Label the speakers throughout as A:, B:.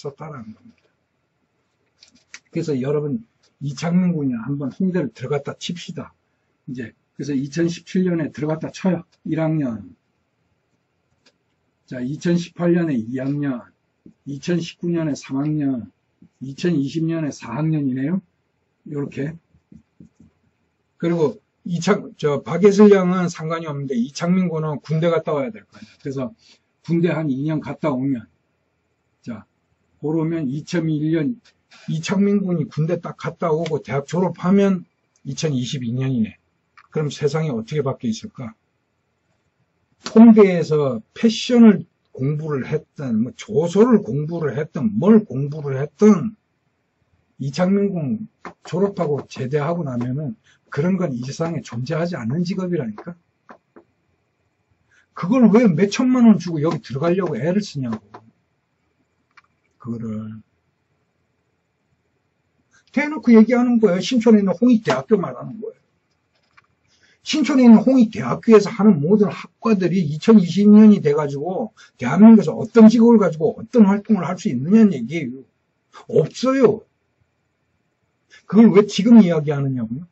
A: 있었다라는 겁니다. 그래서 여러분 이창민 군이 한번 홍대를 들어갔다 칩시다. 이제 그래서 2017년에 들어갔다 쳐요. 1학년. 자, 2018년에 2학년, 2019년에 3학년, 2020년에 4학년이네요. 이렇게. 그리고 박예슬 양은 상관이 없는데 이창민 군은 군대 갔다 와야 될 거 아니에요. 그래서 군대 한 2년 갔다 오면, 자, 그러면 2001년 이창민 군이 군대 딱 갔다 오고 대학 졸업하면 2022년이네. 그럼 세상이 어떻게 바뀌어 있을까? 홍대에서 패션을 공부를 했든, 뭐 조소를 공부를 했든, 뭘 공부를 했든, 이창민 군 졸업하고 제대하고 나면은 그런 건 이 세상에 존재하지 않는 직업이라니까? 그걸 왜 몇 천만 원 주고 여기 들어가려고 애를 쓰냐고. 그거를. 대놓고 얘기하는 거예요. 신촌에 있는 홍익대학교 말하는 거예요. 신촌에 있는 홍익대학교에서 하는 모든 학과들이 2020년이 돼가지고 대한민국에서 어떤 직업을 가지고 어떤 활동을 할 수 있느냐는 얘기예요. 없어요. 그걸 왜 지금 이야기하느냐고요?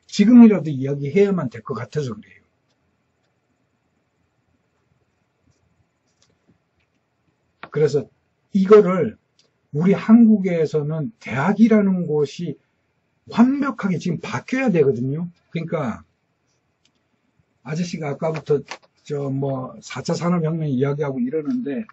A: 지금이라도 이야기해야만 될 것 같아서 그래요. 그래서 이거를 우리 한국에서는 대학이라는 곳이 완벽하게 지금 바뀌어야 되거든요. 그러니까 아저씨가 아까부터 4차 산업혁명 이야기하고 이러는데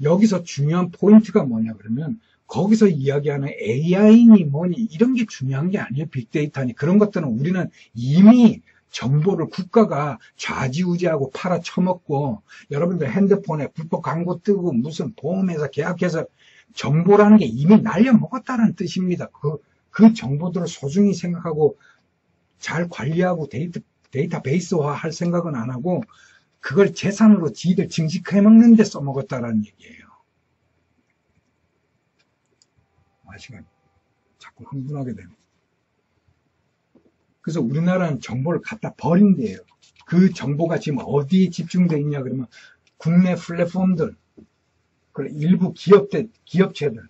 A: 여기서 중요한 포인트가 뭐냐 그러면 거기서 이야기하는 AI니 뭐니 이런 게 중요한 게 아니에요. 빅데이터니 그런 것들은 우리는 이미 정보를 국가가 좌지우지하고 팔아쳐먹고 여러분들 핸드폰에 불법 광고 뜨고 무슨 보험회사 계약해서 정보라는 게 이미 날려먹었다는 뜻입니다. 그 정보들을 소중히 생각하고 잘 관리하고 데이터베이스화 할 생각은 안 하고 그걸 재산으로 지들 증식해먹는 데 써먹었다라는 얘기예요. 시간 자꾸 흥분하게 되네. 그래서 우리나라는 정보를 갖다 버린대요. 그 정보가 지금 어디에 집중되어 있냐 그러면 국내 플랫폼들, 일부 기업체들,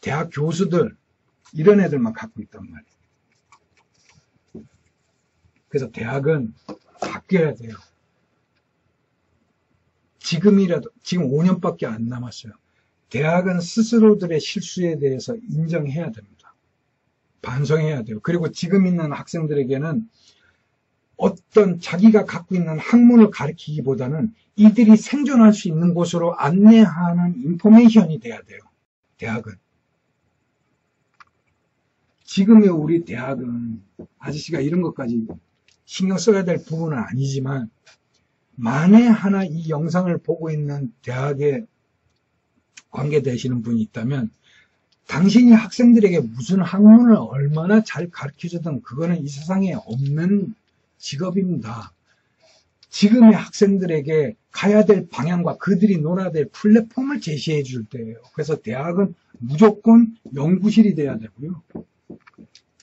A: 대학 교수들 이런 애들만 갖고 있단 말이에요. 그래서 대학은 바뀌어야 돼요. 지금 5년밖에 안 남았어요. 대학은 스스로들의 실수에 대해서 인정해야 됩니다. 반성해야 돼요. 그리고 지금 있는 학생들에게는 어떤 자기가 갖고 있는 학문을 가르치기보다는 이들이 생존할 수 있는 곳으로 안내하는 인포메이션이 돼야 돼요. 대학은. 지금의 우리 대학은 아저씨가 이런 것까지 신경 써야 될 부분은 아니지만 만에 하나 이 영상을 보고 있는 대학의 관계되시는 분이 있다면 당신이 학생들에게 무슨 학문을 얼마나 잘 가르쳐주든 그거는 이 세상에 없는 직업입니다. 지금의 학생들에게 가야 될 방향과 그들이 놀아야 될 플랫폼을 제시해 줄 때예요. 그래서 대학은 무조건 연구실이 돼야 되고요.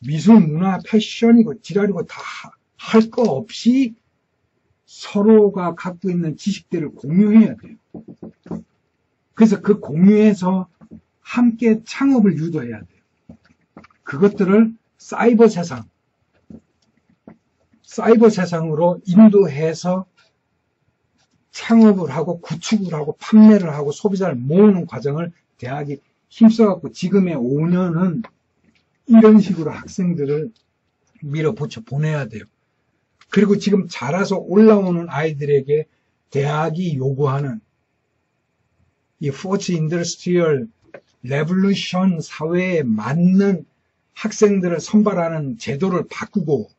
A: 미술, 문화, 패션이고 지랄이고 다 할 거 없이 서로가 갖고 있는 지식들을 공유해야 돼요. 그래서 그 공유에서 함께 창업을 유도해야 돼요. 그것들을 사이버 세상으로 인도해서 창업을 하고 구축을 하고 판매를 하고 소비자를 모으는 과정을 대학이 힘써갖고 지금의 5년은 이런 식으로 학생들을 밀어붙여 보내야 돼요. 그리고 지금 자라서 올라오는 아이들에게 대학이 요구하는 이 포스 인더스트리얼 레볼루션 사회에 맞는 학생들을 선발하는 제도를 바꾸고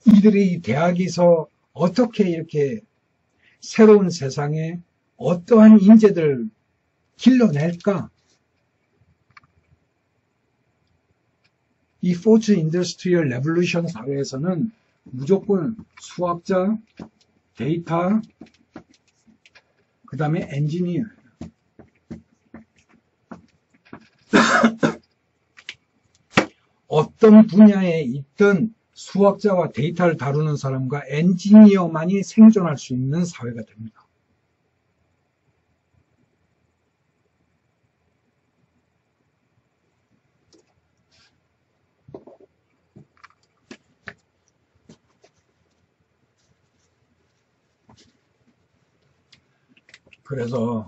A: 이들이 대학에서 어떻게 이렇게 새로운 세상에 어떠한 인재들을 길러낼까? 이 포스 인더스트리얼 레볼루션 사회에서는 무조건 수학자, 데이터, 그 다음에 엔지니어. 어떤 분야에 있던 수학자와 데이터를 다루는 사람과 엔지니어만이 생존할 수 있는 사회가 됩니다. 그래서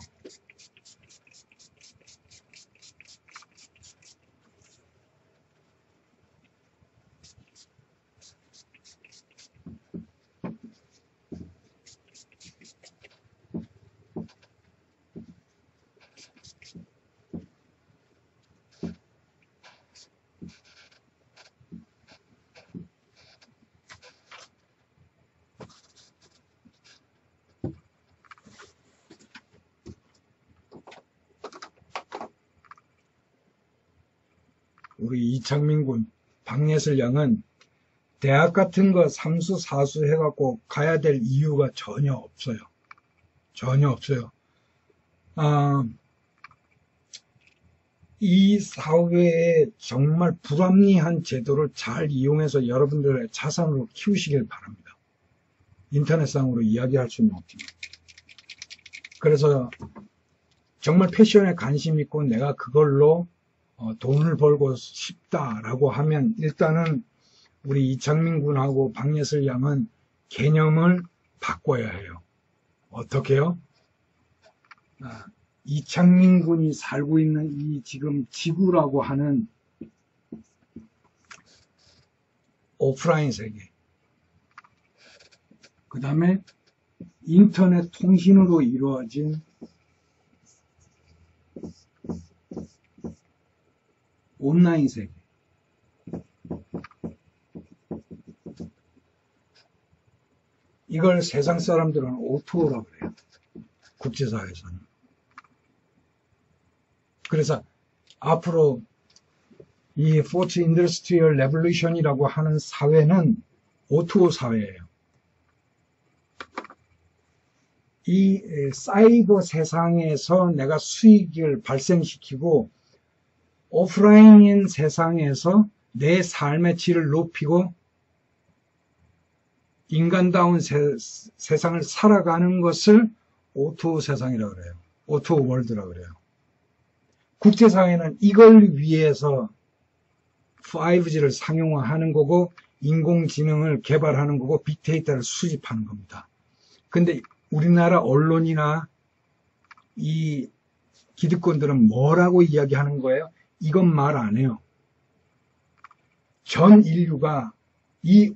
A: 우리 이창민 군, 박예슬 양은 대학 같은 거 삼수, 사수 해갖고 가야 될 이유가 전혀 없어요. 전혀 없어요. 이 사회에 정말 불합리한 제도를 잘 이용해서 여러분들의 자산으로 키우시길 바랍니다. 인터넷상으로 이야기할 수는 없지만. 그래서 정말 패션에 관심 있고 내가 그걸로 돈을 벌고 싶다라고 하면 일단은 우리 이창민 군하고 박예슬 양은 개념을 바꿔야 해요. 어떻게요? 이창민 군이 살고 있는 이 지금 지구라고 하는 오프라인 세계, 그 다음에 인터넷 통신으로 이루어진 온라인 세계, 이걸 세상 사람들은 O2O라고 그래요. 국제사회에서는. 그래서 앞으로 이 Fourth Industrial Revolution이라고 하는 사회는 O2O 사회예요. 이 사이버 세상에서 내가 수익을 발생시키고 오프라인인 세상에서 내 삶의 질을 높이고 인간다운 세상을 살아가는 것을 O2O 세상이라고 그래요. O2O 월드라고 그래요. 국제사회는 이걸 위해서 5G를 상용화하는 거고 인공지능을 개발하는 거고 빅데이터를 수집하는 겁니다. 근데 우리나라 언론이나 이 기득권들은 뭐라고 이야기하는 거예요? 이건 말 안 해요. 전 인류가 이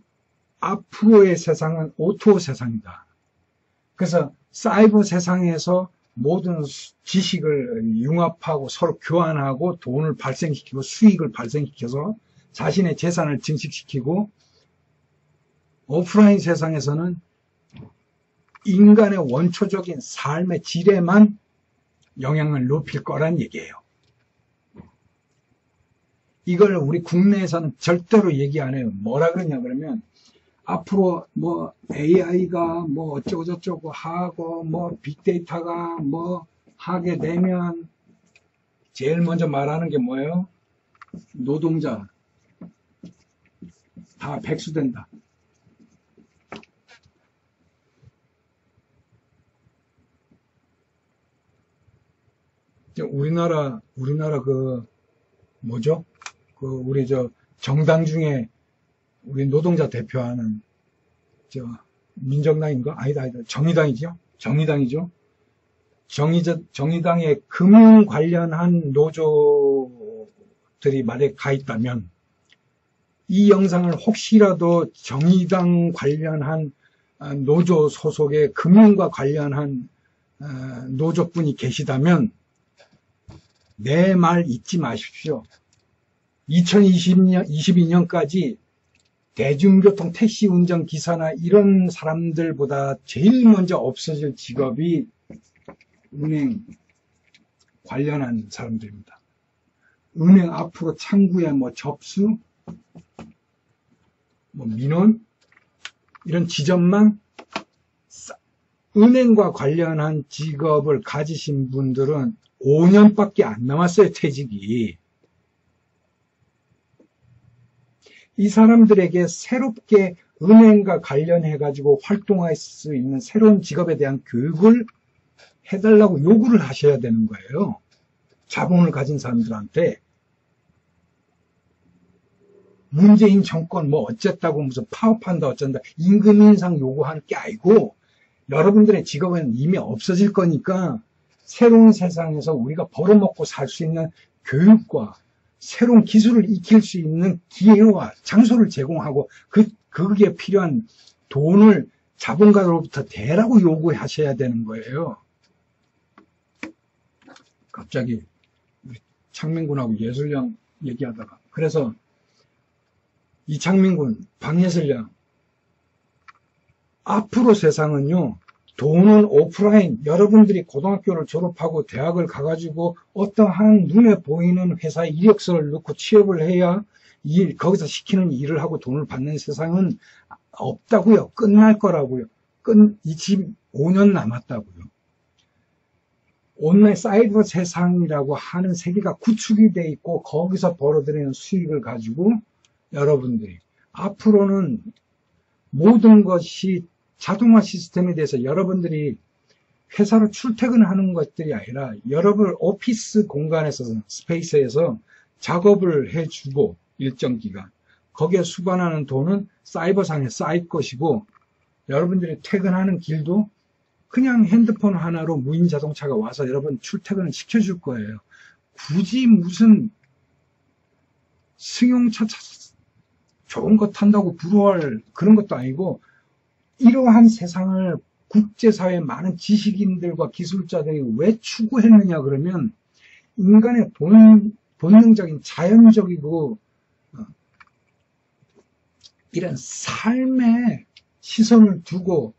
A: 앞으로의 세상은 O2O 세상이다. 그래서 사이버 세상에서 모든 지식을 융합하고 서로 교환하고 돈을 발생시키고 수익을 발생시켜서 자신의 재산을 증식시키고 오프라인 세상에서는 인간의 원초적인 삶의 질에만 영향을 높일 거란 얘기예요. 이걸 우리 국내에서는 절대로 얘기 안 해요. 뭐라 그러냐 그러면 앞으로 뭐 AI가 뭐 어쩌고저쩌고 하고 뭐 빅데이터가 뭐 하게 되면 제일 먼저 말하는 게 뭐예요? 노동자 다 백수된다. 우리나라 그 뭐죠? 그 우리 저 정당 중에 우리 노동자 대표하는 저 민정당인가? 아니다. 정의당이죠. 정의당에 금융 관련한 노조들이 만약에 가 있다면 이 영상을 혹시라도 정의당 관련한 노조 소속의 금융과 관련한 노조분이 계시다면 내 말 잊지 마십시오. 2022년까지 대중교통 택시 운전기사나 이런 사람들보다 제일 먼저 없어질 직업이 은행 관련한 사람들입니다. 은행 앞으로 창구에 뭐 접수, 뭐 민원, 이런 지점만 은행과 관련한 직업을 가지신 분들은 5년밖에 안 남았어요, 퇴직이. 이 사람들에게 새롭게 은행과 관련해가지고 활동할 수 있는 새로운 직업에 대한 교육을 해달라고 요구를 하셔야 되는 거예요. 자본을 가진 사람들한테. 문재인 정권 뭐 어쨌다고 무슨 파업한다 어쩐다 임금 인상 요구하는 게 아니고 여러분들의 직업은 이미 없어질 거니까 새로운 세상에서 우리가 벌어먹고 살 수 있는 교육과 새로운 기술을 익힐 수 있는 기회와 장소를 제공하고 거기에 필요한 돈을 자본가로부터 대라고 요구하셔야 되는 거예요. 갑자기 우리 창민군하고 예술양 얘기하다가 그래서 이창민군, 방예슬양 앞으로 세상은요. 돈은 오프라인, 여러분들이 고등학교를 졸업하고 대학을 가가지고 어떠한 눈에 보이는 회사에 이력서를 넣고 취업을 해야 거기서 시키는 일을 하고 돈을 받는 세상은 없다고요. 끝날 거라고요. 25년 남았다고요. 온라인 사이버 세상이라고 하는 세계가 구축이 돼 있고 거기서 벌어들이는 수익을 가지고 여러분들이 앞으로는 모든 것이 자동화 시스템에 대해서 여러분들이 회사로 출퇴근하는 것들이 아니라 여러분 오피스 공간에서 스페이스에서 작업을 해주고 일정 기간 거기에 수반하는 돈은 사이버상에 쌓일 것이고 여러분들이 퇴근하는 길도 그냥 핸드폰 하나로 무인 자동차가 와서 여러분 출퇴근을 시켜줄 거예요. 굳이 무슨 승용차 좋은 거 탄다고 부러워할 그런 것도 아니고 이러한 세상을 국제사회의 많은 지식인들과 기술자들이 왜 추구했느냐 그러면 인간의 본능적인 자연적이고 이런 삶에 시선을 두고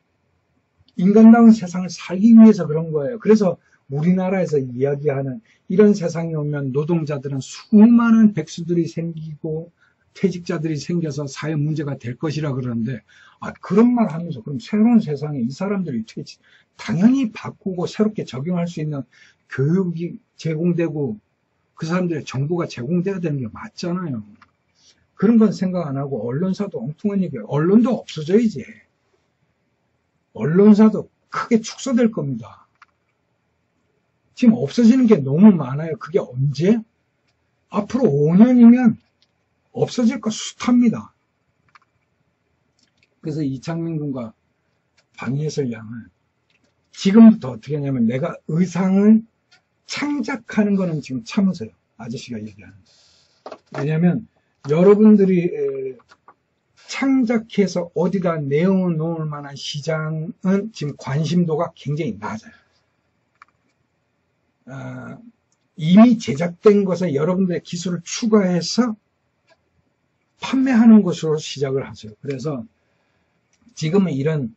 A: 인간다운 세상을 살기 위해서 그런 거예요. 그래서 우리나라에서 이야기하는 이런 세상이 오면 노동자들은 수많은 백수들이 생기고 퇴직자들이 생겨서 사회 문제가 될 것이라 그러는데 그런 말 하면서 그럼 새로운 세상에 이 사람들이 당연히 바꾸고 새롭게 적용할 수 있는 교육이 제공되고 그 사람들의 정보가 제공돼야 되는 게 맞잖아요. 그런 건 생각 안 하고 언론사도 엉뚱한 얘기예요. 언론도 없어져야지. 언론사도 크게 축소될 겁니다. 지금 없어지는 게 너무 많아요. 그게 언제? 앞으로 5년이면 없어질 거 숱합니다. 그래서 이창민 군과 방예슬 양은 지금부터 어떻게 하냐면 내가 의상을 창작하는 거는 지금 참으세요. 아저씨가 얘기하는. 왜냐하면 여러분들이 창작해서 어디다 내어놓을 만한 시장은 지금 관심도가 굉장히 낮아요. 이미 제작된 것에 여러분들의 기술을 추가해서 판매하는 것으로 시작을 하세요. 그래서 지금은 이런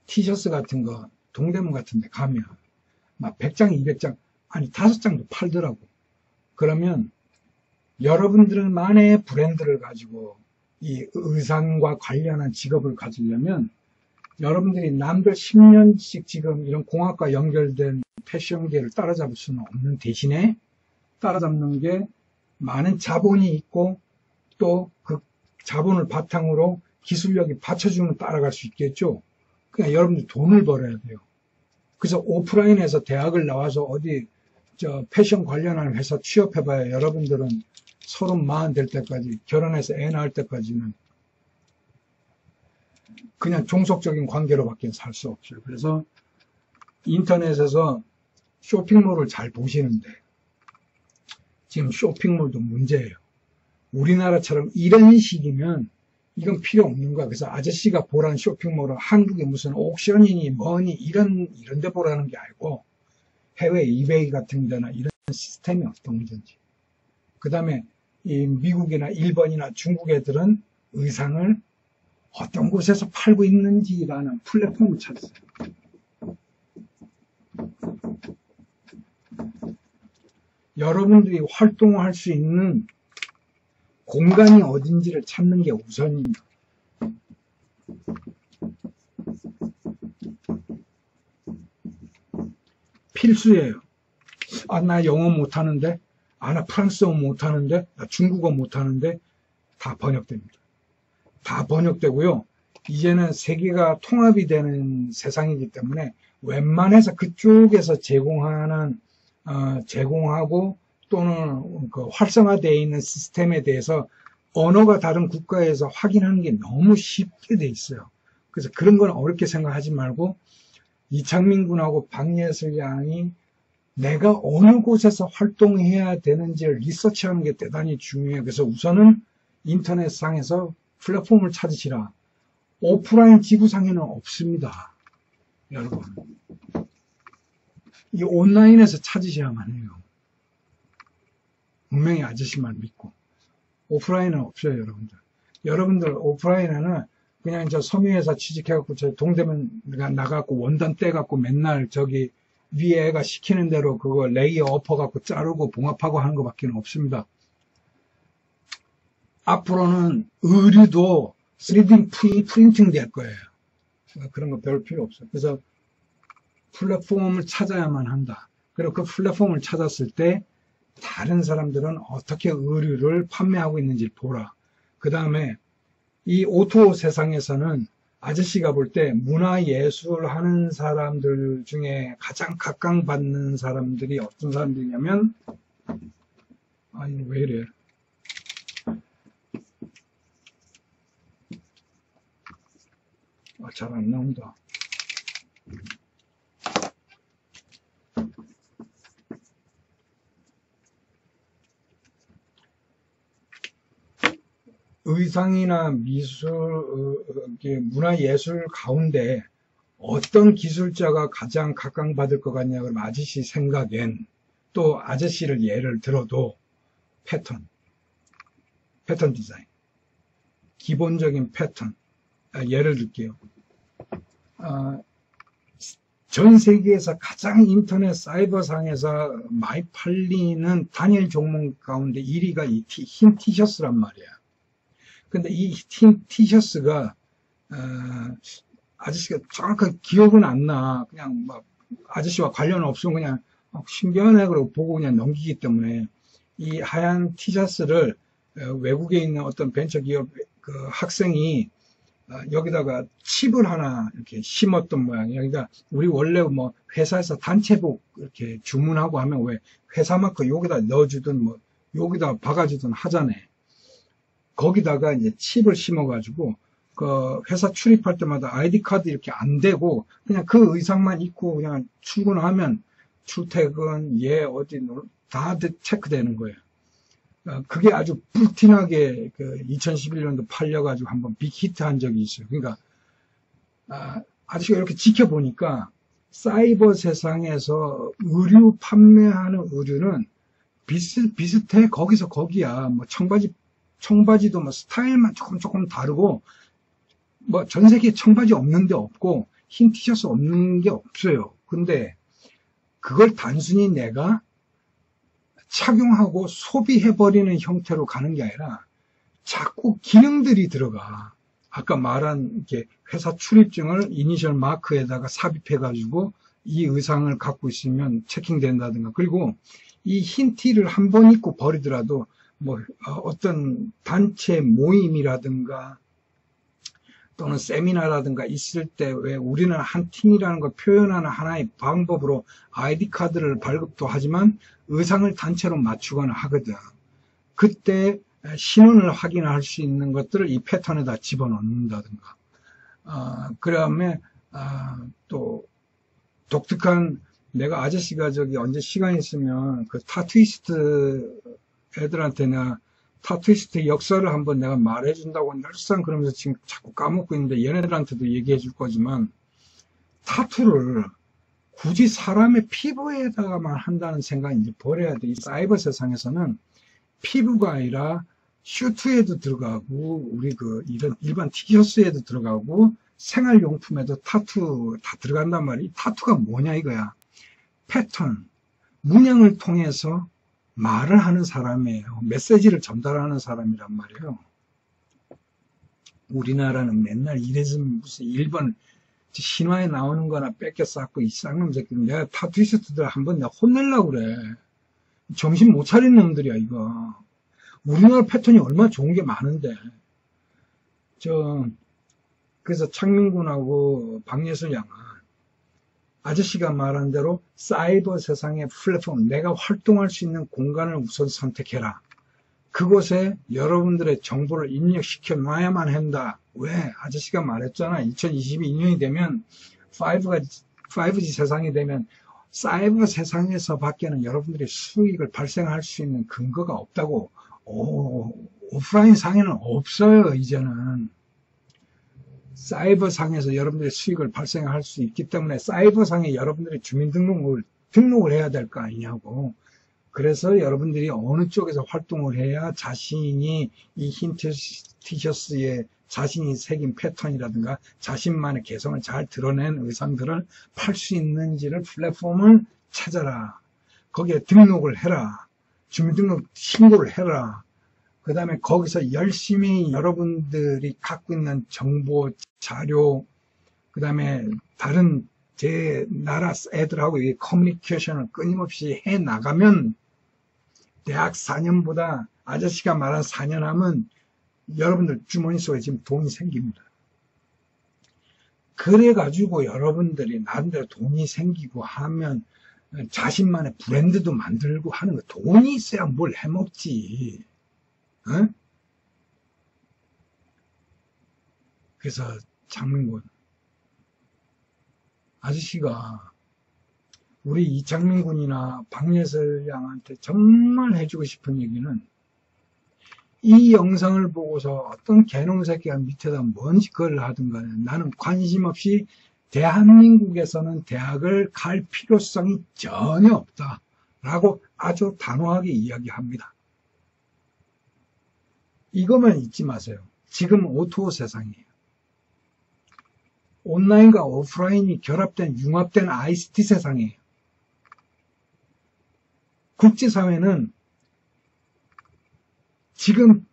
A: 티셔츠 같은 거 동대문 같은 데 가면 막 100장, 200장 아니 5장도 팔더라고. 그러면 여러분들만의 브랜드를 가지고 이 의상과 관련한 직업을 가지려면 여러분들이 남들 10년씩 지금 이런 공학과 연결된 패션계를 따라잡을 수는 없는 대신에 따라잡는 게 많은 자본이 있고 또 그 자본을 바탕으로 기술력이 받쳐주면 따라갈 수 있겠죠. 그러니까 여러분들 돈을 벌어야 돼요. 그래서 오프라인에서 대학을 나와서 어디 패션 관련한 회사 취업해봐야 여러분들은 30, 40 될 때까지 결혼해서 애 낳을 때까지는 그냥 종속적인 관계로밖에 살 수 없어요. 그래서 인터넷에서 쇼핑몰을 잘 보시는데 지금 쇼핑몰도 문제예요. 우리나라처럼 이런 식이면 이건 필요 없는 거야. 그래서 아저씨가 보라는 쇼핑몰은 한국에 무슨 옥션이니 뭐니 이런 데 보라는 게 아니고 해외 이베이 같은 데나 이런 시스템이 어떤 문제인지. 그 다음에 이 미국이나 일본이나 중국 애들은 의상을 어떤 곳에서 팔고 있는지라는 플랫폼을 찾았어요. 여러분들이 활동할 수 있는 공간이 어딘지를 찾는 게 우선입니다. 필수예요. 나 영어 못하는데, 나 프랑스어 못하는데, 나 중국어 못하는데 다 번역됩니다. 다 번역되고요. 이제는 세계가 통합이 되는 세상이기 때문에 웬만해서 그쪽에서 제공하고 또는 그 활성화되어 있는 시스템에 대해서 언어가 다른 국가에서 확인하는 게 너무 쉽게 돼 있어요. 그래서 그런 건 어렵게 생각하지 말고 이창민 군하고 박예슬 양이 내가 어느 곳에서 활동해야 되는지를 리서치하는 게 대단히 중요해요. 그래서 우선은 인터넷상에서 플랫폼을 찾으시라. 오프라인 지구상에는 없습니다. 여러분. 이 온라인에서 찾으셔야만 해요. 분명히 아저씨만 믿고. 오프라인은 없어요, 여러분들. 여러분들 오프라인에는 그냥 저 섬유회사 취직해갖고 저 동대문 나가갖고 원단 떼갖고 맨날 저기 위에 애가 시키는 대로 그거 레이어 엎어갖고 자르고 봉합하고 하는 것밖에 없습니다. 앞으로는 의류도 3D 프린팅 될 거예요. 그런 거 별 필요 없어요. 그래서 플랫폼을 찾아야만 한다. 그리고 그 플랫폼을 찾았을 때 다른 사람들은 어떻게 의류를 판매하고 있는지 보라. 그 다음에 이 오토 세상에서는 아저씨가 볼 때 문화예술 하는 사람들 중에 가장 각광받는 사람들이 어떤 사람들이냐면, 아니, 왜 이래. 잘 안 나온다. 의상이나 미술, 문화예술 가운데 어떤 기술자가 가장 각광받을 것 같냐 그러면 아저씨 생각엔 또 아저씨를 예를 들어도 패턴 디자인, 기본적인 패턴. 예를 들게요. 전 세계에서 가장 인터넷 사이버상에서 많이 팔리는 단일 종목 가운데 1위가 이 흰 티셔츠란 말이야. 근데 이 흰 티셔츠가 아저씨가 정확하게 기억은 안 나. 그냥 막 아저씨와 관련 없으면 그냥 신기하네 그러고 보고 그냥 넘기기 때문에 이 하얀 티셔츠를 외국에 있는 어떤 벤처기업 그 학생이 여기다가 칩을 하나 이렇게 심었던 모양이에요. 그러니까 우리 원래 뭐 회사에서 단체복 이렇게 주문하고 하면 왜 회사 마크 여기다 넣어주든 뭐 여기다 박아주든 하잖아요. 거기다가 이제 칩을 심어가지고 그 회사 출입할 때마다 아이디 카드 이렇게 안 대고 그냥 그 의상만 입고 그냥 출근하면 출퇴근 어디 다 체크되는 거예요. 그게 아주 불티나게 그 2011년도 팔려가지고 한번 빅히트 한 적이 있어요. 그러니까 아저씨가 이렇게 지켜보니까 사이버 세상에서 의류 판매하는 의류는 비슷해. 거기서 거기야. 뭐 청바지도 뭐 스타일만 조금 다르고 뭐 전 세계에 청바지 없는 데 없고 흰 티셔츠 없는 게 없어요. 근데 그걸 단순히 내가 착용하고 소비해버리는 형태로 가는 게 아니라 자꾸 기능들이 들어가. 아까 말한 이렇게 회사 출입증을 이니셜 마크에다가 삽입해가지고 이 의상을 갖고 있으면 체킹된다든가. 그리고 이 흰 티를 한 번 입고 버리더라도 뭐 어떤 단체 모임이라든가 또는 세미나라든가 있을 때 왜 우리는 한 팀이라는 걸 표현하는 하나의 방법으로 아이디 카드를 발급도 하지만 의상을 단체로 맞추거나 하거든. 그때 신원을 확인할 수 있는 것들을 이 패턴에다 집어넣는다든가. 그 다음에 또 독특한 내가 아저씨가 저기 언제 시간 있으면 그 타투이스트 애들한테나 타투이스트 역사를 한번 내가 말해준다고 늘상 그러면서 지금 자꾸 까먹고 있는데 얘네들한테도 얘기해 줄 거지만 타투를 굳이 사람의 피부에다가만 한다는 생각이 이제 버려야 돼. 이 사이버 세상에서는 피부가 아니라 슈트에도 들어가고 우리 그 이런 일반 티셔츠에도 들어가고 생활용품에도 타투 다 들어간단 말이야. 이 타투가 뭐냐 이거야. 패턴, 문양을 통해서 말을 하는 사람이에요. 메시지를 전달하는 사람이란 말이에요. 우리나라는 맨날 이래서 무슨 일본 신화에 나오는 거나 뺏겨 쌓고 이 쌍놈 새끼들 내가 타투이스트들 한번 내가 혼내려고 그래. 정신 못 차린 놈들이야 이거. 우리나라 패턴이 얼마나 좋은 게 많은데. 그래서 창민군하고 박예슬 양은 아저씨가 말한 대로 사이버 세상의 플랫폼, 내가 활동할 수 있는 공간을 우선 선택해라. 그곳에 여러분들의 정보를 입력시켜 놔야만 한다. 왜? 아저씨가 말했잖아. 2022년이 되면 5가 5G 세상이 되면 사이버 세상에서 밖에는 여러분들이 수익을 발생할 수 있는 근거가 없다고. 오프라인 상에는 없어요. 이제는 사이버 상에서 여러분들이 수익을 발생할 수 있기 때문에 사이버 상에 여러분들이 등록을 해야 될 거 아니냐고. 그래서 여러분들이 어느 쪽에서 활동을 해야 자신이 이 흰 티셔츠에 자신이 새긴 패턴이라든가 자신만의 개성을 잘 드러낸 의상들을 팔 수 있는지를 플랫폼을 찾아라. 거기에 등록을 해라. 주민등록 신고를 해라. 그 다음에 거기서 열심히 여러분들이 갖고 있는 정보, 자료, 그 다음에 다른 제 나라 애들하고 이 커뮤니케이션을 끊임없이 해 나가면 대학 4년보다 아저씨가 말한 4년 하면 여러분들 주머니 속에 지금 돈이 생깁니다. 그래가지고 여러분들이 나름대로 돈이 생기고 하면 자신만의 브랜드도 만들고 하는 거. 돈이 있어야 뭘 해먹지. 어? 그래서 장민군 아저씨가 우리 이창민 군이나 박예슬 양한테 정말 해주고 싶은 얘기는, 이 영상을 보고서 어떤 개놈 새끼가 밑에다 뭔 짓거리를 하든 간에 나는 관심 없이 대한민국에서는 대학을 갈 필요성이 전혀 없다 라고 아주 단호하게 이야기합니다. 이것만 잊지 마세요. 지금 O2O 세상이에요. 온라인과 오프라인이 결합된 융합된 ICT 세상이에요. 국제사회는 지금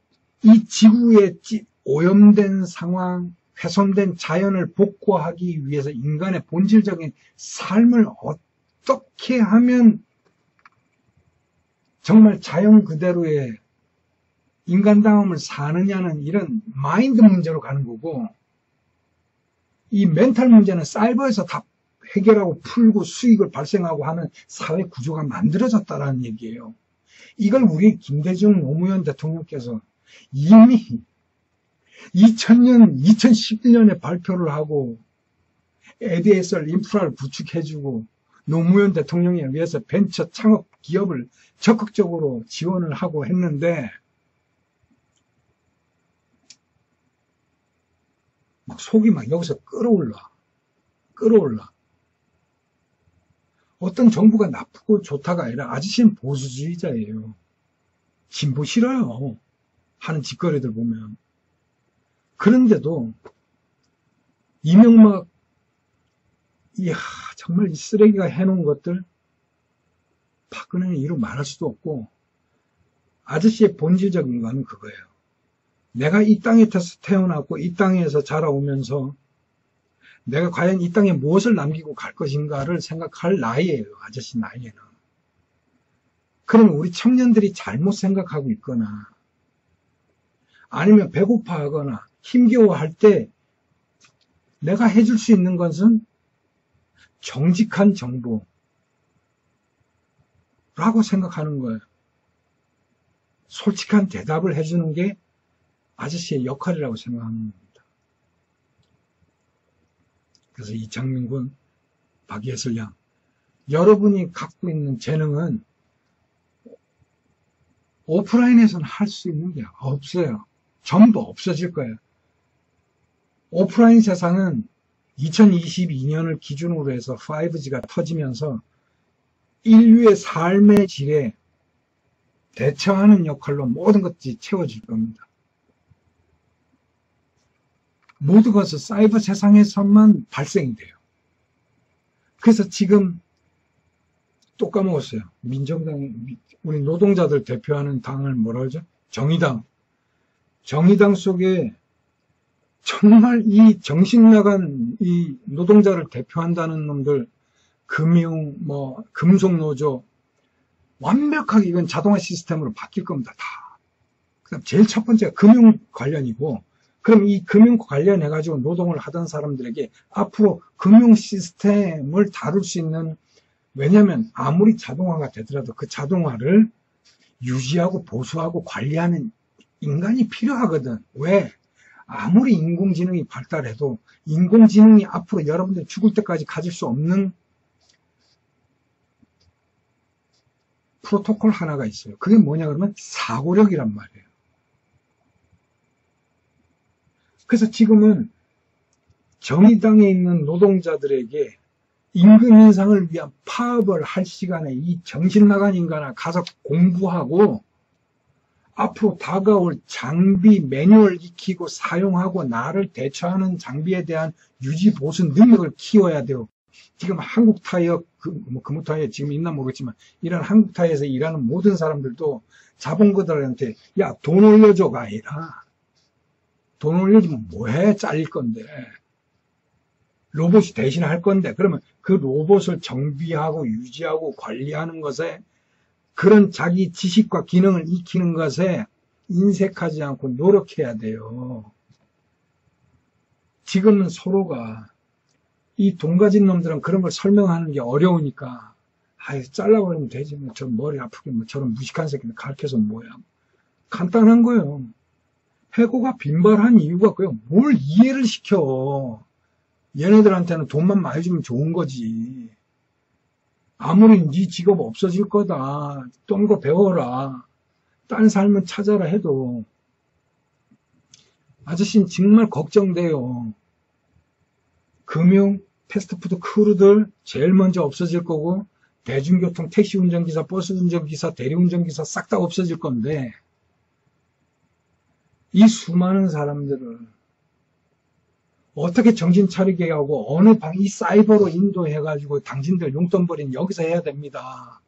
A: 이 지구에 오염된 상황, 훼손된 자연을 복구하기 위해서 인간의 본질적인 삶을 어떻게 하면 정말 자연 그대로의 인간다움을 사느냐는 이런 마인드 문제로 가는 거고, 이 멘탈 문제는 사이버에서 다 해결하고 풀고 수익을 발생하고 하는 사회 구조가 만들어졌다는 얘기예요. 이걸 우리 김대중 노무현 대통령께서 이미 2011년에 발표를 하고 ADSL 인프라를 구축해주고 노무현 대통령에 의해서 벤처 창업 기업을 적극적으로 지원을 하고 했는데, 막 속이 막 여기서 끌어올라. 어떤 정부가 나쁘고 좋다가 아니라 아저씨는 보수주의자예요. 진보 싫어요. 하는 짓거리들 보면. 그런데도 이명박, 이야 정말 이 쓰레기가 해놓은 것들 박근혜는 이루 말할 수도 없고, 아저씨의 본질적인 거는 그거예요. 내가 이 땅에 태어났고 이 땅에서 자라오면서 내가 과연 이 땅에 무엇을 남기고 갈 것인가를 생각할 나이예요. 아저씨 나이에는. 그럼 우리 청년들이 잘못 생각하고 있거나 아니면 배고파하거나 힘겨워할 때 내가 해줄 수 있는 것은 정직한 정보라고 생각하는 거예요. 솔직한 대답을 해주는 게 아저씨의 역할이라고 생각합니다. 그래서 이창민 군, 박예슬 양, 여러분이 갖고 있는 재능은 오프라인에서는 할 수 있는 게 없어요. 전부 없어질 거예요. 오프라인 세상은 2022년을 기준으로 해서 5G가 터지면서 인류의 삶의 질에 대처하는 역할로 모든 것들이 채워질 겁니다. 모든 것은 사이버 세상에서만 발생이 돼요. 그래서 지금 또 까먹었어요. 민정당, 우리 노동자들 대표하는 당을 뭐라 그러죠? 정의당. 정의당 속에 정말 이 정신 나간 이 노동자를 대표한다는 놈들, 금속노조, 완벽하게 이건 자동화 시스템으로 바뀔 겁니다. 다. 그다음 제일 첫 번째가 금융 관련이고, 그럼 이 금융 관련해가지고 노동을 하던 사람들에게 앞으로 금융 시스템을 다룰 수 있는, 왜냐하면 아무리 자동화가 되더라도 그 자동화를 유지하고 보수하고 관리하는 인간이 필요하거든. 왜? 아무리 인공지능이 발달해도 인공지능이 앞으로 여러분들 죽을 때까지 가질 수 없는 프로토콜 하나가 있어요. 그게 뭐냐 그러면 사고력이란 말이에요. 그래서 지금은 정의당에 있는 노동자들에게 임금 인상을 위한 파업을 할 시간에 이 정신 나간 인간아 가서 공부하고 앞으로 다가올 장비 매뉴얼 익히고 사용하고 나를 대처하는 장비에 대한 유지 보수 능력을 키워야 돼요. 지금 한국타이어, 금호타이어 지금 있나 모르겠지만 이런 한국타이어에서 일하는 모든 사람들도 자본가들한테 야, 돈 올려줘가 아니라 돈 올려주면 뭐해? 잘릴 건데. 로봇이 대신 할 건데 그러면 그 로봇을 정비하고 유지하고 관리하는 것에 그런 자기 지식과 기능을 익히는 것에 인색하지 않고 노력해야 돼요. 지금은 서로가 이 돈 가진 놈들은 그런 걸 설명하는 게 어려우니까 아이 잘라버리면 되지 뭐 저 머리 아프게 뭐 저런 무식한 새끼들 가르쳐서 뭐야. 간단한 거예요. 해고가 빈발한 이유가 그요. 뭘 이해를 시켜. 얘네들한테는 돈만 많이 주면 좋은 거지. 아무리 네 직업 없어질 거다. 딴 거 배워라. 딴 삶은 찾아라 해도 아저씨는 정말 걱정돼요. 금융, 패스트푸드 크루들 제일 먼저 없어질 거고 대중교통 택시 운전기사, 버스 운전기사, 대리운전기사 싹 다 없어질 건데 이 수많은 사람들을 어떻게 정신 차리게 하고 어느 이 사이버로 인도해가지고 당신들 용돈벌이는 여기서 해야 됩니다.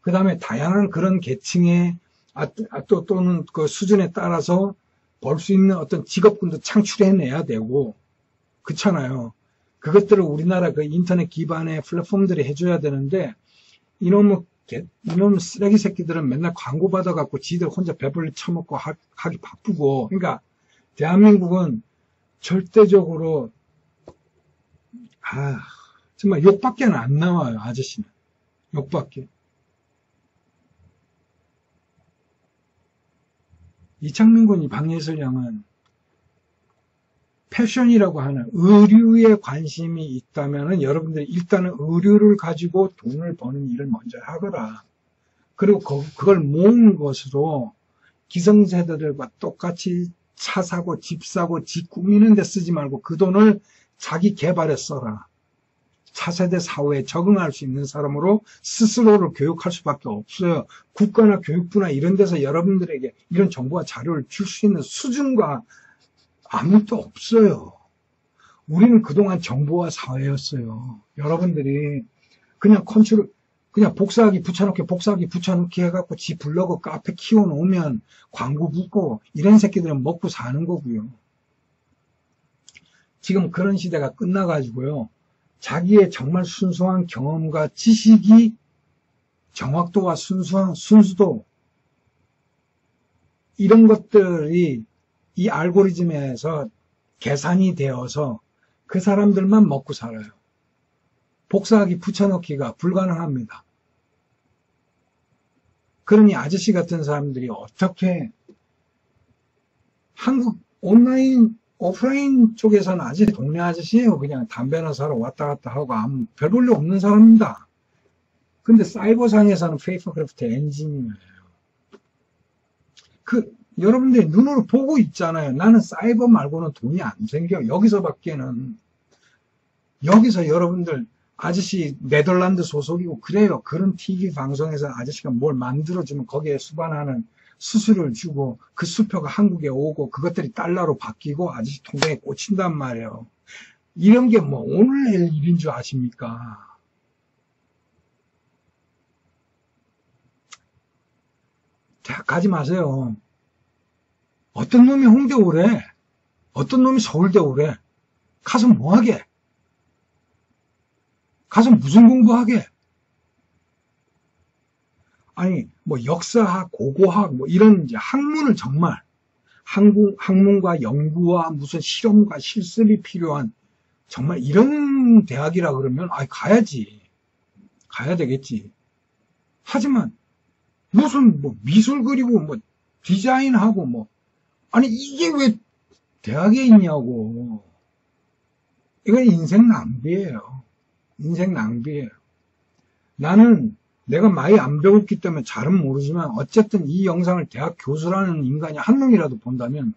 A: 그 다음에 다양한 그런 계층의 또는 그 수준에 따라서 벌 수 있는 어떤 직업군도 창출해내야 되고 그렇잖아요. 그것들을 우리나라 그 인터넷 기반의 플랫폼들이 해줘야 되는데 이놈 쓰레기 새끼들은 맨날 광고 받아갖고 지들 혼자 배불리 처먹고 하기 바쁘고 그러니까 대한민국은 절대적으로 정말 욕밖에 안 나와요. 아저씨는 욕밖에. 이창민 군이 박예슬 양은 패션이라고 하는 의류에 관심이 있다면은 여러분들이 일단은 의류를 가지고 돈을 버는 일을 먼저 하거라. 그리고 그걸 모은 것으로 기성세대들과 똑같이 차 사고 집 사고 집 꾸미는 데 쓰지 말고 그 돈을 자기 개발에 써라. 차세대 사회에 적응할 수 있는 사람으로 스스로를 교육할 수밖에 없어요. 국가나 교육부나 이런 데서 여러분들에게 이런 정보와 자료를 줄 수 있는 수준과 아무것도 없어요. 우리는 그동안 정보화 사회였어요. 여러분들이 그냥 그냥 복사하기 붙여놓기 해갖고 지 블로그 카페 키워놓으면 광고 붙고 이런 새끼들은 먹고 사는 거고요. 지금 그런 시대가 끝나가지고요. 자기의 정말 순수한 경험과 지식이 정확도와 순수도 이런 것들이 이 알고리즘에서 계산이 되어서 그 사람들만 먹고 살아요. 복사하기 붙여넣기가 불가능합니다. 그러니 아저씨 같은 사람들이 어떻게 한국 오프라인 쪽에서는 아직 동네 아저씨예요. 그냥 담배나 사러 왔다 갔다 하고 아무 별 볼일 없는 사람입니다. 근데 사이버상에서는 페이퍼크래프트 엔지니어예요. 여러분들이 눈으로 보고 있잖아요. 나는 사이버 말고는 돈이 안 생겨. 여기서 여러분들 아저씨 네덜란드 소속이고 그래요. 그런 TV 방송에서 아저씨가 뭘 만들어주면 거기에 수반하는 수수료를 주고 그 수표가 한국에 오고 그것들이 달러로 바뀌고 아저씨 통장에 꽂힌단 말이에요. 이런 게 뭐 오늘 낼 일인 줄 아십니까? 대학 가지 마세요. 어떤 놈이 홍대 오래? 어떤 놈이 서울대 오래? 가서 뭐하게? 가서 무슨 공부하게? 아니 뭐 역사학, 고고학 뭐 이런 이제 학문을 정말 학문과 연구와 무슨 실험과 실습이 필요한 정말 이런 대학이라 그러면 가야지. 가야 되겠지. 하지만 무슨 뭐 미술 그리고 뭐 디자인하고 뭐 아니 이게 왜 대학에 있냐고. 이건 인생 낭비예요. 인생 낭비예요. 나는 내가 많이 안 배웠기 때문에 잘은 모르지만 어쨌든 이 영상을 대학 교수라는 인간이 한 놈이라도 본다면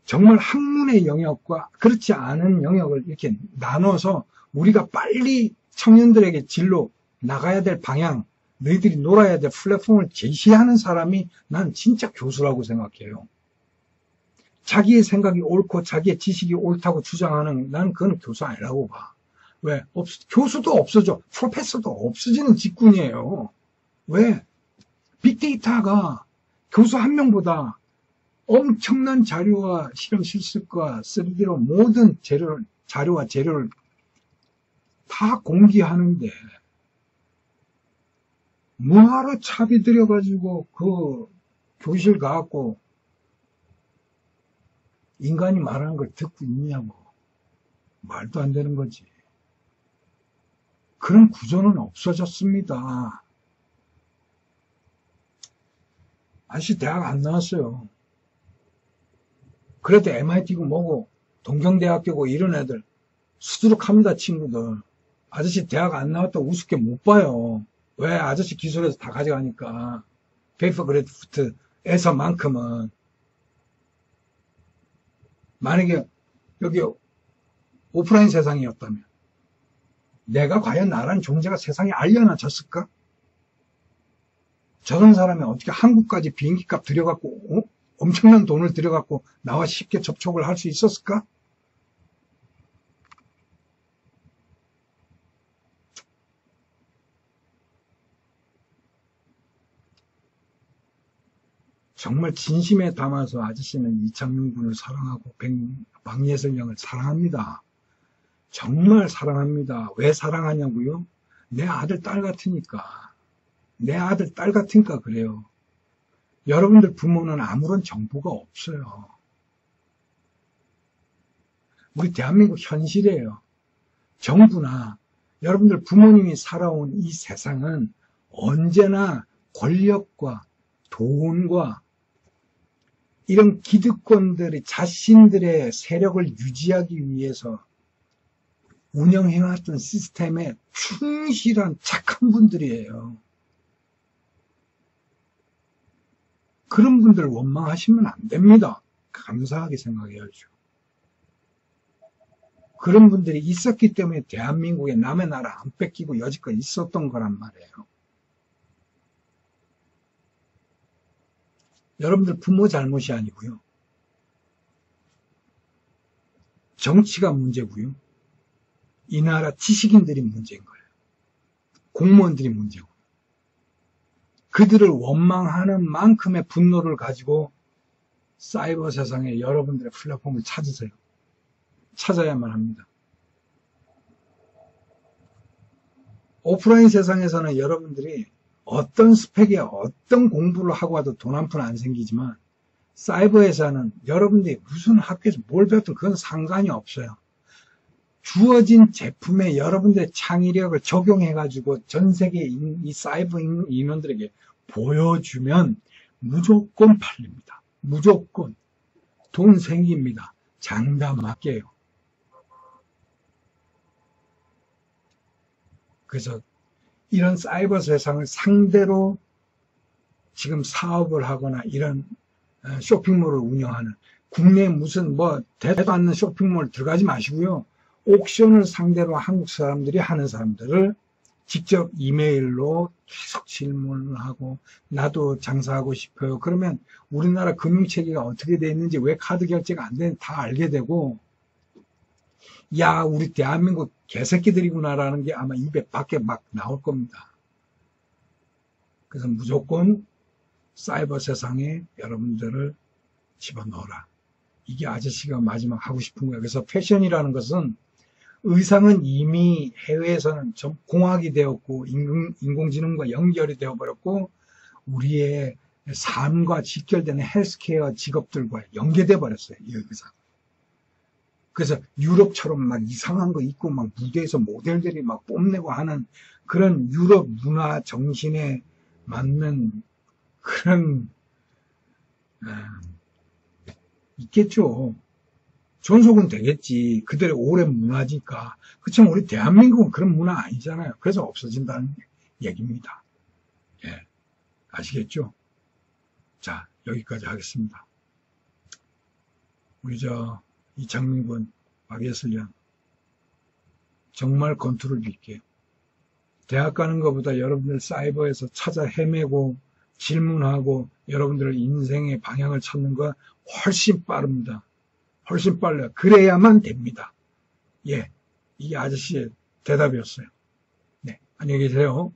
A: 정말 학문의 영역과 그렇지 않은 영역을 이렇게 나눠서 우리가 빨리 청년들에게 진로 나가야 될 방향, 너희들이 놀아야 될 플랫폼을 제시하는 사람이 난 진짜 교수라고 생각해요. 자기의 생각이 옳고 자기의 지식이 옳다고 주장하는 난 그건 교수 아니라고 봐. 왜? 교수도 없어져. 프로페서도 없어지는 직군이에요. 왜? 빅데이터가 교수 한 명보다 엄청난 자료와 실험 실습과 3D로 모든 자료와 재료를 다 공개하는데 뭐하러 차비 들여가지고 그 교실 가갖고 인간이 말하는 걸 듣고 있냐고. 말도 안 되는 거지. 그런 구조는 없어졌습니다. 아저씨 대학 안 나왔어요. 그래도 MIT고 뭐고 동경대학교고 이런 애들 수두룩합니다, 친구들. 아저씨 대학 안 나왔다고 우습게 못 봐요. 왜? 아저씨 기술에서 다 가져가니까. 페이퍼 그래프트에서만큼은. 만약에 여기 오프라인 세상이었다면 내가 과연 나라는 존재가 세상에 알려놔졌을까? 저런 사람이 어떻게 한국까지 비행기값 들여갖고 엄청난 돈을 들여갖고 나와 쉽게 접촉을 할 수 있었을까? 정말 진심에 담아서 아저씨는 이창용 군을 사랑하고 박예슬 양을 사랑합니다. 정말 사랑합니다. 왜 사랑하냐고요? 내 아들, 딸 같으니까. 내 아들, 딸 같으니까 그래요. 여러분들 부모는 아무런 정보가 없어요. 우리 대한민국 현실이에요. 정부나 여러분들 부모님이 살아온 이 세상은 언제나 권력과 돈과 이런 기득권들이 자신들의 세력을 유지하기 위해서 운영해왔던 시스템에 충실한 착한 분들이에요. 그런 분들 원망하시면 안 됩니다. 감사하게 생각해야죠. 그런 분들이 있었기 때문에 대한민국에 남의 나라 안 뺏기고 여지껏 있었던 거란 말이에요. 여러분들 부모 잘못이 아니고요. 정치가 문제고요. 이 나라 지식인들이 문제인 거예요. 공무원들이 문제고. 그들을 원망하는 만큼의 분노를 가지고 사이버 세상에 여러분들의 플랫폼을 찾으세요. 찾아야만 합니다. 오프라인 세상에서는 여러분들이 어떤 스펙에 어떤 공부를 하고 와도 돈 한 푼 안 생기지만 사이버에서는 여러분들이 무슨 학교에서 뭘 배웠든 그건 상관이 없어요. 주어진 제품에 여러분들의 창의력을 적용해가지고 전 세계 이 사이버 인원들에게 보여주면 무조건 팔립니다. 무조건 돈 생깁니다. 장담 할게요. 그래서 이런 사이버 세상을 상대로 지금 사업을 하거나 이런 쇼핑몰을 운영하는 국내 무슨 대도 않는 쇼핑몰 들어가지 마시고요. 옥션을 상대로 한국 사람들이 하는 사람들을 직접 이메일로 계속 질문을 하고 나도 장사하고 싶어요. 그러면 우리나라 금융체계가 어떻게 되어 있는지 왜 카드 결제가 안 되는지 다 알게 되고 야 우리 대한민국 개새끼들이구나라는 게 아마 입에 밖에 막 나올 겁니다. 그래서 무조건 사이버 세상에 여러분들을 집어넣어라. 이게 아저씨가 마지막 하고 싶은 거예요. 그래서 패션이라는 것은 의상은 이미 해외에서는 좀 공학이 되었고 인공지능과 연결이 되어버렸고 우리의 삶과 직결되는 헬스케어 직업들과 연계돼 버렸어요. 이 의상. 그래서 유럽처럼 막 이상한 거 입고 막 무대에서 모델들이 막 뽐내고 하는 그런 유럽 문화 정신에 맞는 그런 있겠죠. 존속은 되겠지. 그들의 오랜 문화니까. 그렇지만 우리 대한민국은 그런 문화 아니잖아요. 그래서 없어진다는 얘기입니다. 예. 아시겠죠? 자, 여기까지 하겠습니다. 우리 이창민 군, 박예슬 양, 정말 건투를 빌게요. 대학 가는 것보다 여러분들 사이버에서 찾아 헤매고 질문하고 여러분들의 인생의 방향을 찾는 거 훨씬 빠릅니다. 훨씬 빨라요. 그래야만 됩니다. 예, 이게 아저씨의 대답이었어요. 네, 안녕히 계세요.